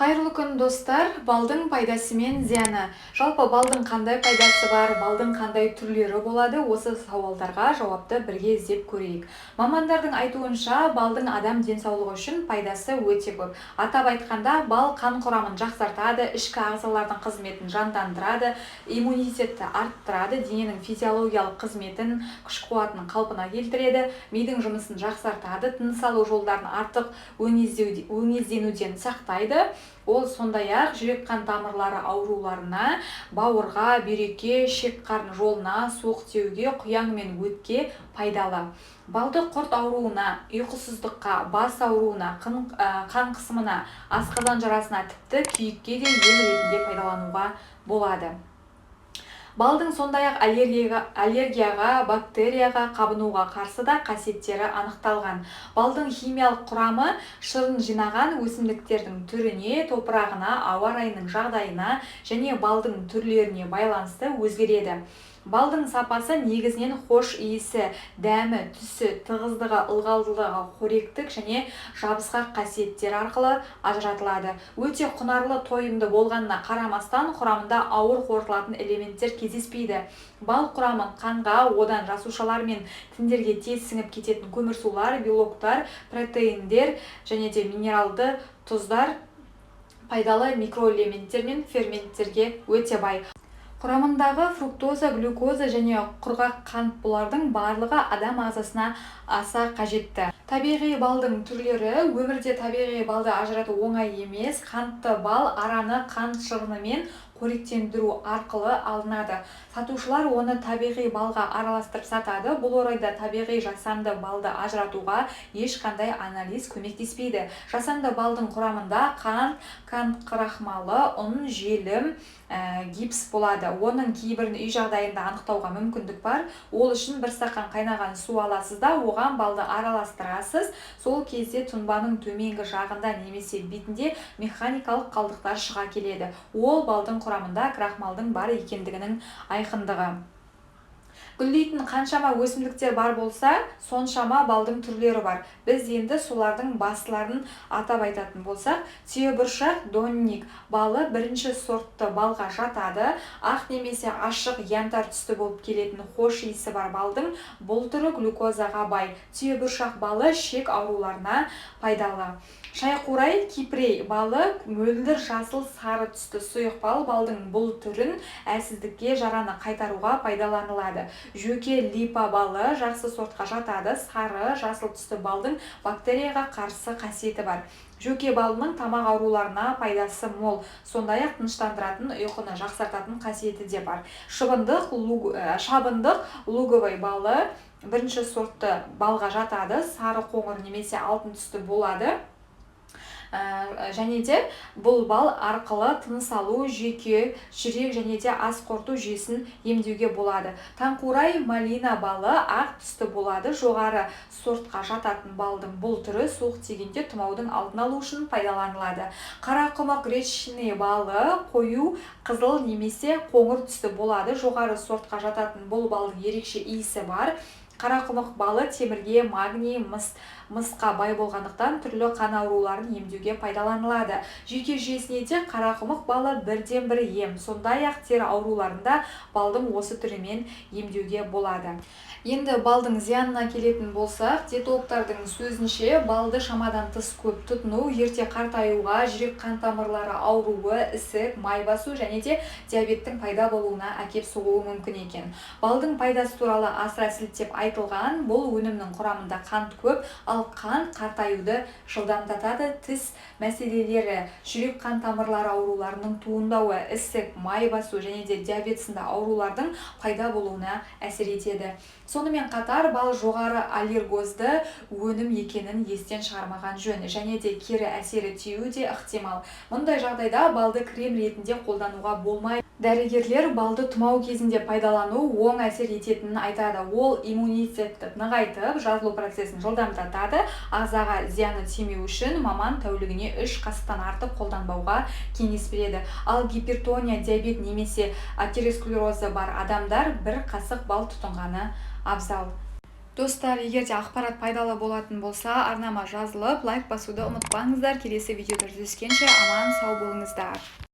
Қайырлы күн достар, балдың пайдасы мен зияны. Жалпы балдың қандай пайдасы бар, балдың қандай түрлері болады, осы сауалдарға жауапты бірге іздеп көрейік. Мамандардың айтуынша, балдың адам денсаулығы үшін пайдасы өте көп. Атап айтқанда, бал қан құрамын жақсартады, ішкі ағзалардың қызметін жандандырады, иммунитетті арттырады, дененің физиологиялық қызметін, күш-қуатын қалпына келтіреді, мидың жұмысын жақсартады, тыныс алу жолдарын артық өңезденуден сақтайды. Ол сондай-ақ жүрек-қан тамырлары ауруларына, бауырға, бүйрекке, шек-қарын жолына, суық тиюге, құяң мен өтке пайдалы. Балды құрт ауруына, ұйқысыздыққа, бас ауруына, қан қысымына, асқазан жарасына, тіпті күйікке де ем ретінде пайдалануға болады. Балдың сондай-ақ аллергияға, бактерияға қабынуға қарсы да қасиеттері анықталған. Балдың химиялық құрамы шырын жинаған өсімдіктердің түріне, топырағына, ауа райының жағдайына және балдың түрлеріне байланысты өзгереді. Балдың сапасы негізінен хош иісі, дәмі, түсі, тығыздығы, ылғалдылығы, қоректік және жабысқақ қасиеттер арқылы ажыратылады. Өте құнарлы, тойымды болғанына қарамастан, құрамында ауыр қорытылатын элементтер кездеспейді. Бал құрамы қанға, одан жасушалар мен тіндерге тез сіңіп кететін көмірсулар, белоктар, протеиндер және де минералды тұздар, пайдалы микроэлементтер мен ферменттерге өте бай. Құрамындағы фруктоза, глюкоза және құрғақ қант, бұлардың барлығы адам ағзасына аса қажетті. Табиғи балдың түрлері. Өмірде табиғи балды ажырату оңай емес. Қантты бал араны қант шырынымен қоректендіру арқылы алынады. Сатушылар оны табиғи балға араластырып сатады. Бұл орайда табиғи жасанды балды ажыратуға ешқандай анализ көмектеспейді. Жасанды балдың құрамында қант крахмалы, ұн, желім, гипс болады. Оның кейбірін үй жағдайында анықтауға мүмкіндік бар. Ол үшін бір стақан қайнаған су аласыз да, оған балды араластырасыз. Сол кезде тұнбаның төменгі жағында немесе бетінде механикалық қалдықтар шыға келеді. Ол балдың құрамында крахмалдың бар екендігінің айқындығы. Гүлдейтін қаншама өсімдіктер бар болса, соншама балдың түрлері бар. Біз енді солардың басыларын атап айтатын болсақ, түйебұршақ донник балы бірінші сортты балға жатады. Ақ немесе ашық янтар түсті болып келетін хош иісі бар балдың бұл түрі глюкозаға бай. Түйебұршақ балы шек ауруларына пайдалы. Шайқурай кипрей балы мөлдір жасыл сары түсті сұйық бал. Балдың бұл түрін әлсіздікке, жараны қайтаруға пайдаланылады. Жөке липа балы жақсы сортқа жатады. Сары, жасыл түсті балдың бактерияға қарсы қасиеті бар. Жөке балының тамақ ауруларына пайдасы мол, сондай-ақ тыныштандыратын, ұйқыны жақсартатын қасиеті де бар. Шабындық луговый балы бірінші сортты балға жатады. Сары, қоңыр немесе алтын түсті болады. Және де бұл бал арқылы тыныс алу, жүйке, жүрек және де ас қорыту жүйесін емдеуге болады. Таңқурай малина балы ақ түсті болады. Жоғары сортқа жататын балдың бұл түрі суық тигенде тұмаудың алдын алу үшін пайдаланылады. Қарақұмық гречный балы қою, қызыл немесе қоңыр түсті болады. Жоғары сортқа жататын бұл балдың ерекше иісі бар. Қарақұмық балы темірге, магний, мысқа бай болғандықтан түрлі қан ауруларын емдеуге пайдаланылады. Жүйке жүйесіне де қарақұмық балы бірден-бір ем. Сондай-ақ тері ауруларында балдың осы түрімен емдеуге болады. Енді балдың зиянына келетін болсақ, диетологтардың сөзінше балды шамадан тыс көп тұтыну ерте қартаюға, жүрек қан тамырлары ауруы, ісік, май басу және де диабеттің пайда болуына әкеп соғуы мүмкін екен. Балдың пайдасы туралы асыра сілтеп айтылған. Бұл өнімнің құрамында қант көп, ал қант қартаюды жылдамдатады. Тіс мәселелері, жүрек қан тамырлары ауруларының туындауы, ісік, май басу және де диабет сынды аурулардың пайда болуына әсер етеді. Сонымен қатар бал жоғары аллергозды өнім екенін естен шығармаған жөн, және де кері әсері тиюі де ықтимал. Мұндай жағдайда балды крем ретінде қолдануға болмайды. Дәрігерлер балды тұмау кезінде пайдалану оң әсер ететінін айтады. Ол иммунитетті нығайтып, жазылу процесін жылдамдатады. Ағзаға зияны тимеу үшін маман тәулігіне 3 қасықтан артық қолданбауға кеңес береді. Ал гипертония, диабет немесе атеросклерозы бар адамдар 1 қасық бал тұтынғаны абзал. Достар, егерде ақпарат пайдалы болатын болса, арнама жазылып, лайк басуды ұмытпаңыздар. Келесі видеода жүздескенше аман сау болыңыздар.